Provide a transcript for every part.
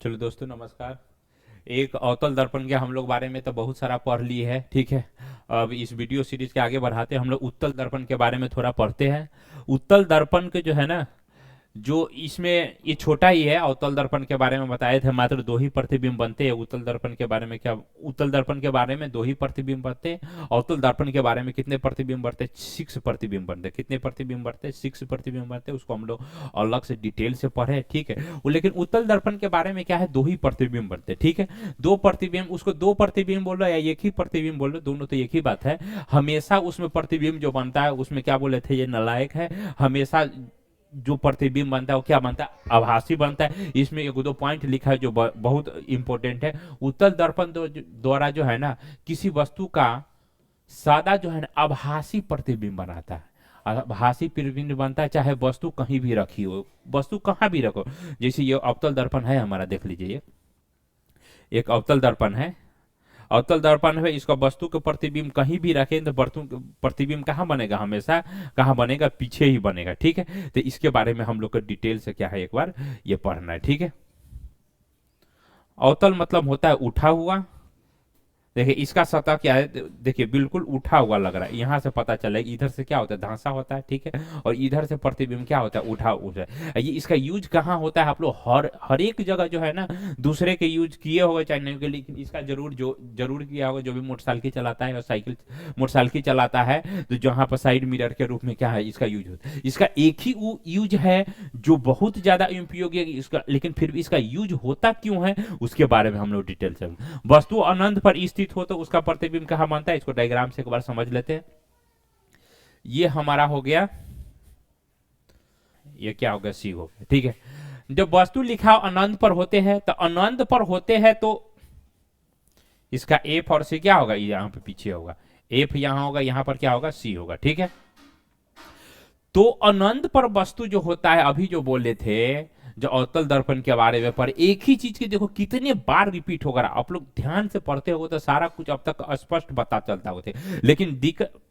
चलो दोस्तों नमस्कार। एक अवतल दर्पण के हम लोग बारे में तो बहुत सारा पढ़ लिए है, ठीक है। अब इस वीडियो सीरीज के आगे बढ़ाते हम लोग उत्तल दर्पण के बारे में थोड़ा पढ़ते हैं। उत्तल दर्पण के जो है ना, जो इसमें ये छोटा ही है। अवतल दर्पण के बारे में बताए थे मात्र दो ही प्रतिबिंब बनते हैं। उत्तल दर्पण के बारे में क्या, उत्तल दर्पण के बारे में दो ही प्रतिबिंब बनते हैं। अवतल दर्पण के बारे में कितने प्रतिबिंब बनते हैं? 6 प्रतिबिंब बनते हैं। कितने प्रतिबिंब बनते हैं? 6 प्रतिबिंब बनते हैं। उसको हम लोग अलग से डिटेल से पढ़े, ठीक है। वो लेकिन उत्तल दर्पण के बारे में क्या है, दो ही प्रतिबिंब बनते हैं, ठीक है। दो प्रतिबिंब, उसको दो प्रतिबिंब बोल रहे या एक ही प्रतिबिंब बोल रहे, दोनों तो एक ही बात है। हमेशा उसमें प्रतिबिंब जो बनता है उसमें क्या बोले थे, ये नालायक है। हमेशा जो प्रतिबिंब बनता है वो क्या बनता है, आभासी बनता है। इसमें एक दो पॉइंट लिखा है जो बहुत इंपॉर्टेंट है। उत्तल दर्पण द्वारा जो है ना, किसी वस्तु का सादा जो है ना आभासी प्रतिबिंब बनाता है। आभासी प्रतिबिंब बनता है, चाहे वस्तु कहीं भी रखी हो, वस्तु कहाँ भी रखो। जैसे ये अवतल दर्पण है हमारा, देख लीजिए, ये एक अवतल दर्पण है। अवतल दर्पण है, इसका वस्तु के प्रतिबिंब कहीं भी रखें तो प्रतिबिंब कहाँ बनेगा, हमेशा कहाँ बनेगा, पीछे ही बनेगा, ठीक है। तो इसके बारे में हम लोग को डिटेल से क्या है एक बार ये पढ़ना है, ठीक है। अवतल मतलब होता है उठा हुआ। देखिए इसका सतह क्या है, देखिए बिल्कुल उठा हुआ लग रहा है। यहाँ से पता चलेगा, इधर से क्या होता है, धंसा होता है, ठीक है। और इधर से प्रतिबिंब क्या होता है, उठा उठा है। ये इसका यूज कहाँ होता है, आप लोग हर एक जगह जो है ना, दूसरे के यूज किए होगा चाहे नहीं के, लेकिन इसका जरूर किया होगा। जो भी मोटरसाइकिल चलाता है और मोटरसाइकिल चलाता है, तो जहाँ पर साइड मिरर के रूप में क्या है इसका यूज होता है। इसका एक ही यूज है जो बहुत ज्यादा उपयोगी है इसका, लेकिन फिर भी इसका यूज होता क्यों है उसके बारे में हम लोग डिटेल से। वस्तु अनंत पर स्थित हो तो उसका प्रतिबिंब कहां बनता है, इसको डायग्राम से एक बार समझ लेते हैं। ये हमारा हो गया, ये क्या हो गया, सी हो गया, ठीक है। जब वस्तु लिखा अनंत पर होते हैं तो अनंत पर होते हैं तो इसका एफ और सी क्या होगा, यहां पे पीछे होगा, एफ यहां होगा, यहां पर क्या होगा, सी होगा, ठीक है। तो अनंत पर वस्तु जो होता है, अभी जो बोले थे जो अवतल दर्पण के बारे में, पर एक ही चीज की देखो कितने बार रिपीट होगा। आप लोग ध्यान से पढ़ते हो तो सारा कुछ अब तक स्पष्ट पता चलता होते, लेकिन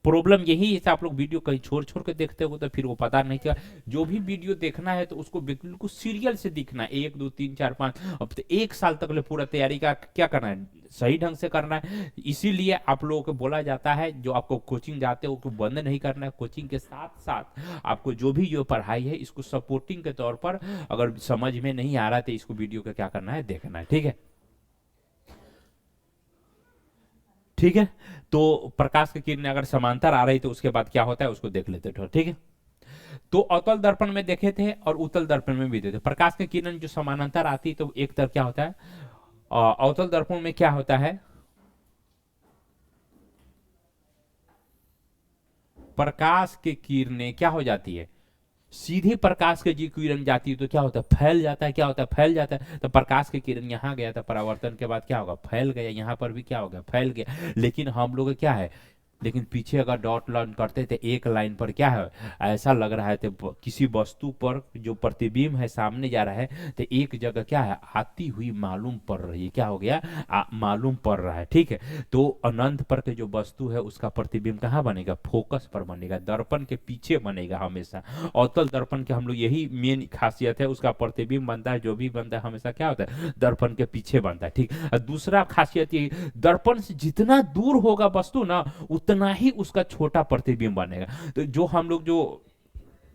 प्रॉब्लम यही है, आप लोग वीडियो कहीं छोड़ छोड़ के देखते हो तो फिर वो पता नहीं चला। जो भी वीडियो देखना है तो उसको बिल्कुल सीरियल से दिखना है, 1 2 3 4 5, अब तो 1 साल तक ले पूरा तैयारी का क्या करना है, सही ढंग से करना है। इसीलिए आप लोगों को बोला जाता है जो आपको कोचिंग जाते हो उसको बंद नहीं करना है। कोचिंग के साथ साथ आपको जो भी जो पढ़ाई है इसको सपोर्टिंग के तौर पर, अगर समझ में नहीं आ रहा तो इसको वीडियो का क्या करना है, देखना है, ठीक है। ठीक है, तो प्रकाश की किरणें अगर समांतर आ रही तो उसके बाद क्या होता है उसको देख लेते हैं, ठीक है। तो अवतल दर्पण में देखे थे और उत्तल दर्पण में भी देखे। प्रकाश की किरण जो समानांतर आती है तो एक तरफ क्या होता है, अवतल दर्पण में क्या होता है, प्रकाश की किरणें क्या हो जाती है, सीधी प्रकाश की जी किरण जाती है तो क्या होता है, फैल जाता है। क्या होता है, फैल जाता है। तो प्रकाश की किरण यहां गया था, परावर्तन के बाद क्या होगा, फैल गया। यहां पर भी क्या होगा, फैल गया। लेकिन हम लोग क्या है, लेकिन पीछे अगर डॉट लाइन करते थे एक लाइन पर क्या है, ऐसा लग रहा है तो किसी वस्तु पर जो प्रतिबिंब है सामने जा रहा है तो एक जगह क्या है, आती हुई मालूम पड़ रही है। क्या हो गया, मालूम पड़ रहा है, ठीक है। तो अनंत पर के जो वस्तु है उसका प्रतिबिंब कहाँ बनेगा, फोकस पर बनेगा, दर्पण के पीछे बनेगा हमेशा। अवतल दर्पण के हम लोग यही मेन खासियत है, उसका प्रतिबिंब बनता है, जो भी बनता है हमेशा क्या होता है, दर्पण के पीछे बनता है, ठीक। और दूसरा खासियत ये, दर्पण से जितना दूर होगा वस्तु ना उतना ही उसका छोटा प्रतिबिंब बनेगा। तो जो हम लोग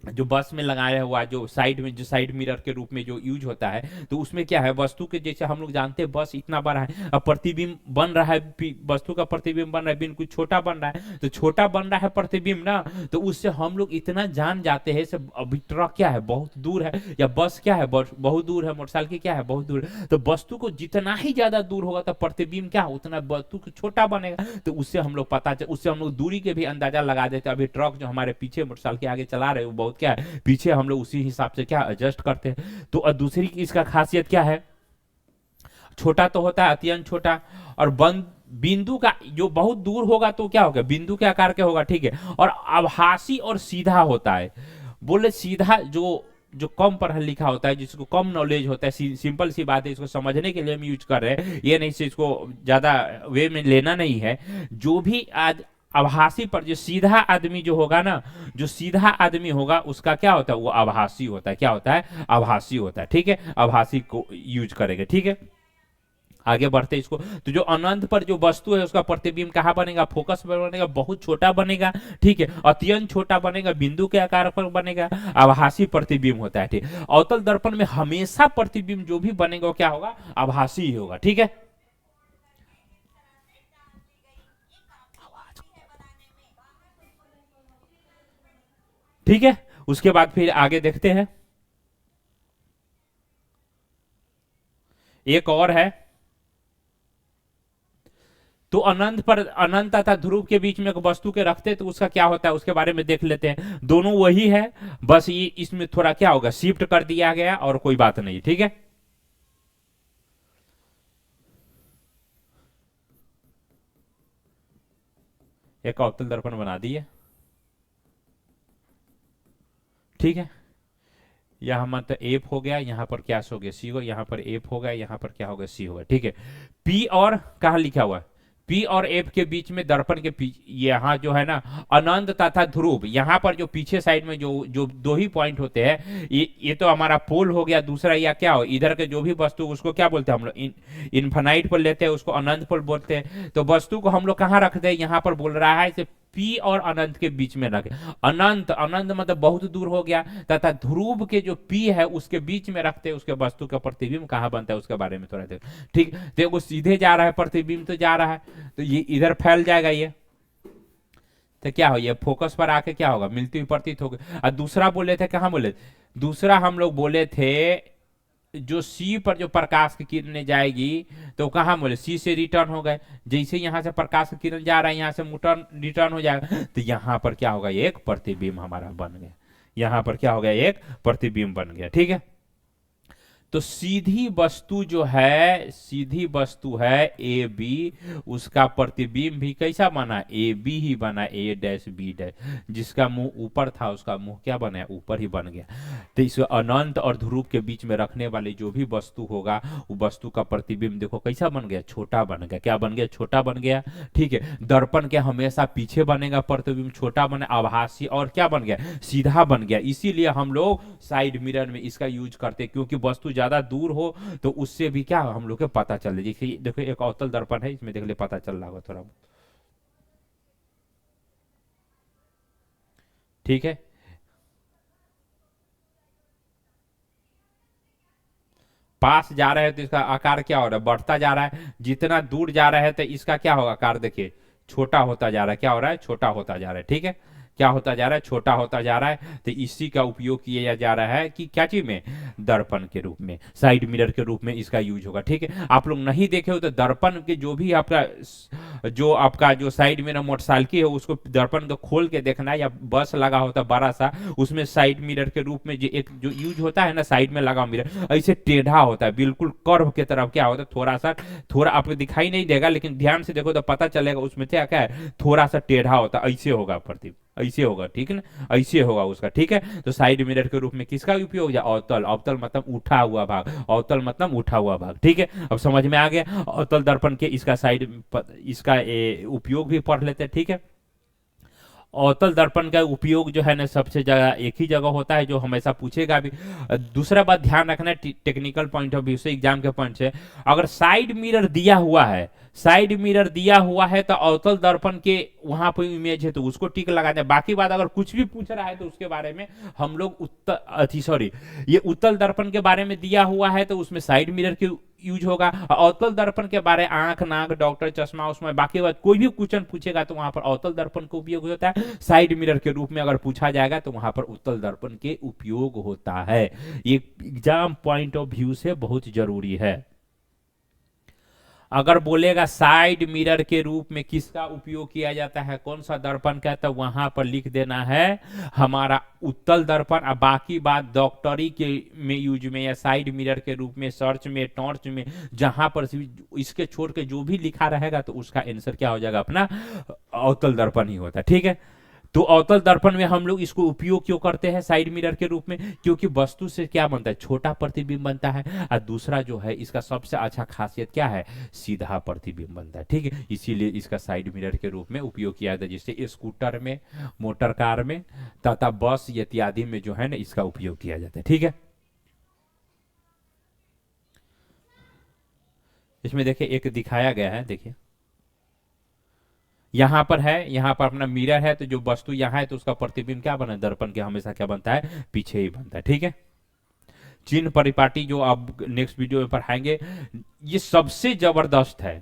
जो बस में लगाया हुआ जो साइड में, जो साइड मिरर के रूप में जो यूज होता है, तो उसमें क्या है, वस्तु के जैसे हम लोग जानते हैं बस इतना बड़ा है, अब प्रतिबिंब बन रहा है, वस्तु का प्रतिबिंब बन रहा है, बिल्कुल छोटा बन रहा है। तो छोटा बन रहा है प्रतिबिंब ना, तो उससे हम लोग इतना जान जाते हैं, अभी ट्रक क्या है बहुत दूर है, या बस क्या है बहुत दूर है, मोटरसाइकिल क्या है बहुत दूर है। तो वस्तु को जितना ही ज्यादा दूर होगा तो प्रतिबिंब क्या है, उतना वस्तु को छोटा बनेगा। तो उससे हम लोग उससे हम लोग दूरी के भी अंदाजा लगा देते हैं। अभी ट्रक जो हमारे पीछे मोटरसाइकिल के आगे चला रहे हो क्या है, पीछे हम लोग उसी हिसाब से क्या एडजस्ट करते हैं। तो दूसरी इसका खासियत क्या है, छोटा तो होता है अत्यंत छोटा, और बंद बिंदु का जो बहुत दूर होगा तो क्या होगा, बिंदु के आकार के होगा, ठीक है। और आभासी और सीधा होता है। बोले सीधा जो जो कम पढ़ा लिखा होता है, जिसको कम नॉलेज होता है, सिंपल सी बात है, इसको समझने के लिए हम यूज कर रहे हैं, ये नहीं से इसको ज्यादा वे में लेना नहीं है। जो भी आज आभासी पर जो सीधा आदमी जो होगा ना, जो सीधा आदमी होगा उसका क्या होता है, वो आभासी होता है। क्या होता है, आभासी होता है। ठीक है, आभासी को यूज करेंगे। ठीक है, आगे बढ़ते इसको। तो जो अनंत पर जो वस्तु है उसका प्रतिबिंब कहाँ बनेगा, फोकस पर बनेगा, बहुत छोटा बनेगा। ठीक है, अत्यंत छोटा बनेगा, बिंदु के आकार पर बनेगा, आभासी प्रतिबिंब होता है। ठीक, अवतल दर्पण में हमेशा प्रतिबिंब जो भी बनेगा वो क्या होगा, आभासी ही होगा। ठीक है, ठीक है, उसके बाद फिर आगे देखते हैं, एक और है। तो अनंत पर, अनंत तथा ध्रुव के बीच में एक वस्तु के रखते तो उसका क्या होता है, उसके बारे में देख लेते हैं। दोनों वही है, बस ये इसमें थोड़ा क्या होगा, शिफ्ट कर दिया गया और कोई बात नहीं। ठीक है, एक अवतल दर्पण बना दिए। ठीक है, यहां मतलब एफ हो गया, यहां पर क्या हो गया, सी हो, यहां पर एफ हो गया, यहां पर क्या होगा, सी होगा। ठीक है, पी और कहा लिखा हुआ है, पी और एफ के बीच में दर्पण के यहाँ जो है ना, अनंत तथा ध्रुव, यहाँ पर जो पीछे साइड में जो जो दो ही पॉइंट होते हैं, ये तो हमारा पोल हो गया। दूसरा या क्या हो, इधर के जो भी वस्तु उसको क्या बोलते हैं हम लोग, इन्फानाइट पर लेते हैं, उसको अनंत पर बोलते हैं। तो वस्तु को हम लोग कहाँ रखते हैं, यहाँ पर बोल रहा है पी और अनंत के बीच में रखे। अनंत, अनंत मतलब बहुत दूर हो गया, तथा ध्रुव के जो पी है उसके बीच में रखते हैं, उसके वस्तु का प्रतिबिंब कहाँ बनता है उसके बारे में थोड़ा देखो। ठीक, देखो सीधे जा रहा है, प्रतिबिंब तो जा रहा है, तो ये इधर फैल जाएगा ये, तो क्या हो, ये फोकस पर आके क्या होगा, मिलती हुई प्रतीत होगी। और दूसरा बोले थे, कहाँ बोले, दूसरा हम लोग बोले थे जो सी पर जो प्रकाश की किरणें जाएगी तो कहाँ बोले, सी से रिटर्न हो गए। जैसे यहां से प्रकाश की किरण जा रहा है, यहां से रिटर्न हो जाएगा, तो यहां पर क्या होगा, एक प्रतिबिंब हमारा बन गया। यहां पर क्या हो गया, एक प्रतिबिंब बन गया। ठीक है, तो सीधी वस्तु जो है, सीधी वस्तु है ए बी, उसका प्रतिबिंब भी कैसा बना, ए बी ही बना, ए डैश बी डैश। जिसका मुंह ऊपर था उसका मुंह क्या बना, ऊपर ही बन गया। तो इस अनंत और ध्रुव के बीच में रखने वाली जो भी वस्तु होगा, वो वस्तु का प्रतिबिंब देखो कैसा बन गया, छोटा बन गया। क्या बन गया, छोटा बन गया। ठीक है, दर्पण के हमेशा पीछे बनेगा प्रतिबिंब, छोटा बने, आभासी, और क्या बन गया, सीधा बन गया। इसीलिए हम लोग साइड मिरर में इसका यूज करते हैं, क्योंकि वस्तु ज्यादा दूर हो तो उससे भी क्या हम लोग को पता चले। देखिए देखो, एक अवतल दर्पण है, इसमें देख ले पता चल रहा होगा थोड़ा। ठीक है, पास जा रहे हैं तो इसका आकार क्या हो रहा है, बढ़ता जा रहा है। जितना दूर जा रहा है तो इसका क्या होगा, आकार देखिए छोटा होता जा रहा है। क्या हो रहा है, छोटा होता जा रहा है। ठीक है, क्या होता जा रहा है, छोटा होता जा रहा है। तो इसी का उपयोग किया जा रहा है कि क्या चीज में, दर्पण के रूप में, साइड मिरर के रूप में इसका यूज होगा। ठीक है, आप लोग नहीं देखे हो तो दर्पण के जो भी आपका जो साइड मिरर मोटरसाइकिल है उसको दर्पण को खोल के देखना, या बस लगा होता बड़ा सा, उसमें साइड मिरर के रूप में जो एक जो यूज होता है ना, साइड में लगा मिरर ऐसे टेढ़ा होता है, बिल्कुल कर्व के तरफ क्या होता है, थोड़ा सा, थोड़ा आपको दिखाई नहीं देगा लेकिन ध्यान से देखो तो पता चलेगा उसमें क्या क्या है, थोड़ा सा टेढ़ा होता है, ऐसे होगा प्रतीक, ऐसे होगा। ठीक है ना, ऐसे होगा उसका। ठीक है, तो साइड मिरर के रूप में किसका उपयोग, अवतल, अवतल मतलब उठा हुआ भाग, अवतल मतलब उठा हुआ भाग। ठीक है, अब समझ में आ गया। अवतल दर्पण के इसका साइड, इसका उपयोग भी पढ़ लेते हैं। ठीक है, अवतल दर्पण का उपयोग जो है ना सबसे जगह एक ही जगह होता है, जो हमेशा पूछेगा भी। दूसरा बात ध्यान रखना टेक्निकल पॉइंट ऑफ व्यू से, एग्जाम के पॉइंट से, अगर साइड मिरर दिया हुआ है, साइड मिरर दिया हुआ है तो अवतल दर्पण के वहां पर इमेज है तो उसको टिक लगा दे। बाकी बात अगर कुछ भी पूछ रहा है तो उसके बारे में हम लोग सॉरी, ये उत्तल दर्पण के बारे में दिया हुआ है तो उसमें साइड मिरर के यूज होगा। अवतल दर्पण के बारे आंख नाक डॉक्टर चश्मा उसमें बाकी बात कोई भी क्वेश्चन पूछेगा तो वहां पर अवतल दर्पण का उपयोग होता है। साइड मिरर के रूप में अगर पूछा जाएगा तो वहां पर उत्तल दर्पण के उपयोग होता है। ये एग्जाम पॉइंट ऑफ व्यू से बहुत जरूरी है। अगर बोलेगा साइड मिरर के रूप में किसका उपयोग किया जाता है, कौन सा दर्पण का, तो वहां पर लिख देना है हमारा उत्तल दर्पण। और बाकी बात डॉक्टरी के में यूज में या साइड मिरर के रूप में, सर्च में, टॉर्च में, जहां पर इसके छोड़ के जो भी लिखा रहेगा तो उसका आंसर क्या हो जाएगा, अपना अवतल दर्पण ही होता है। ठीक है, तो अवतल दर्पण में हम लोग इसको उपयोग क्यों करते हैं साइड मिरर के रूप में? क्योंकि वस्तु से क्या बनता है, छोटा प्रतिबिंब बनता है, और दूसरा जो है इसका सबसे अच्छा खासियत क्या है, सीधा प्रतिबिंब बनता है। ठीक है, इसीलिए इसका साइड मिरर के रूप में उपयोग किया जाता है, जैसे स्कूटर में, मोटर कार में तथा बस इत्यादि में जो है ना इसका उपयोग किया जाता है। ठीक है, इसमें देखिए एक दिखाया गया है, देखिए यहां पर है, यहां पर अपना मिरर है, तो जो वस्तु यहां है तो उसका प्रतिबिंब क्या बना है, दर्पण के हमेशा क्या बनता है, पीछे ही बनता है। ठीक है, चिन्ह परिपाटी जो आप नेक्स्ट वीडियो में पढ़ाएंगे, ये सबसे जबरदस्त है,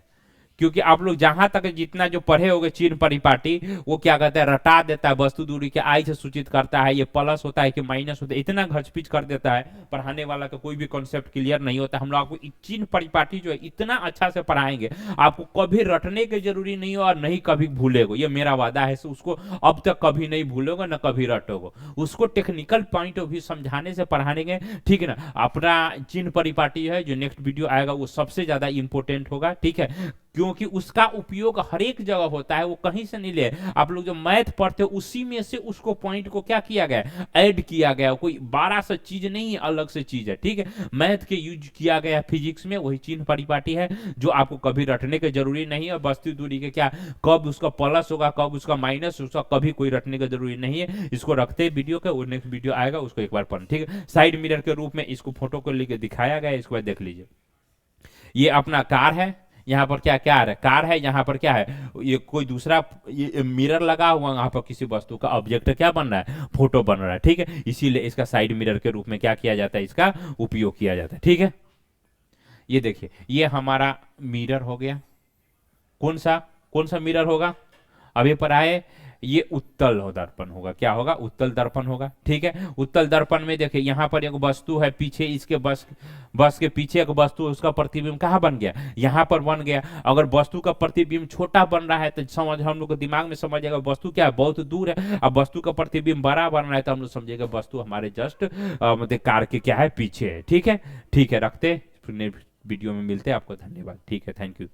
क्योंकि आप लोग जहां तक जितना जो पढ़े होंगे चिन्ह परिपाटी, वो क्या कहता है, रटा देता है, वस्तु दूरी के आई से सूचित करता है, ये प्लस होता है कि माइनस होता है, इतना घचपिच कर देता है, पढ़ाने वाला का कोई भी कॉन्सेप्ट क्लियर नहीं होता। हम लोग आपको चिन्ह परिपाटी जो है इतना अच्छा से पढ़ाएंगे, आपको कभी रटने की जरूरी नहीं हो और नहीं कभी भूलेगो, ये मेरा वादा है। उसको अब तक कभी नहीं भूलोगे ना कभी रटोगे, उसको टेक्निकल पॉइंट ऑफ व्यू समझाने से पढ़ाने के, ठीक है ना। अपना चिन्ह परिपाटी है जो नेक्स्ट वीडियो आएगा वो सबसे ज्यादा इंपॉर्टेंट होगा। ठीक है, क्योंकि उसका उपयोग हर एक जगह होता है, वो कहीं से नहीं ले, आप लोग जो मैथ पढ़ते हो उसी में से उसको पॉइंट को क्या किया गया, ऐड किया गया, कोई 12 सा चीज नहीं है, अलग से चीज है। ठीक है, मैथ के यूज किया गया फिजिक्स में, वही चिन्ह परिपाटी है जो आपको कभी रटने की जरूरी नहीं है। वस्तु दूरी के क्या, कब उसका प्लस होगा कब उसका माइनस, उसका कभी कोई रटने की जरूरी नहीं है। इसको रखते वीडियो के, वो नेक्स्ट वीडियो आएगा उसको एक बार पढ़। ठीक है, साइड मिरर के रूप में इसको फोटो को लेके दिखाया गया, इसको देख लीजिए। ये अपना कार है, यहाँ पर क्या क्या है, कार है, यहाँ पर क्या है, ये कोई दूसरा ये मिरर लगा हुआ, यहाँ पर किसी वस्तु का ऑब्जेक्ट क्या बन रहा है, फोटो बन रहा है। ठीक है, इसीलिए इसका साइड मिरर के रूप में क्या किया जाता है, इसका उपयोग किया जाता है। ठीक है, ये देखिए ये हमारा मिरर हो गया, कौन सा मिरर होगा, अभी पर आए, ये उत्तल दर्पण होगा, क्या होगा, उत्तल दर्पण होगा। ठीक है, उत्तल दर्पण में देखिए यहाँ पर एक वस्तु है, पीछे इसके बस के पीछे एक वस्तु, उसका प्रतिबिंब कहाँ बन गया, यहाँ पर बन गया। अगर वस्तु का प्रतिबिंब छोटा बन रहा है तो समझ, हम लोग को दिमाग में समझ आएगा वस्तु क्या है, बहुत दूर है। अब वस्तु का प्रतिबिंब बड़ा बन रहा है तो हम लोग समझेगा वस्तु हमारे जस्ट मतलब कार के क्या है, पीछे है। ठीक है, ठीक है, रखते वीडियो में मिलते हैं, आपको धन्यवाद। ठीक है, थैंक यू।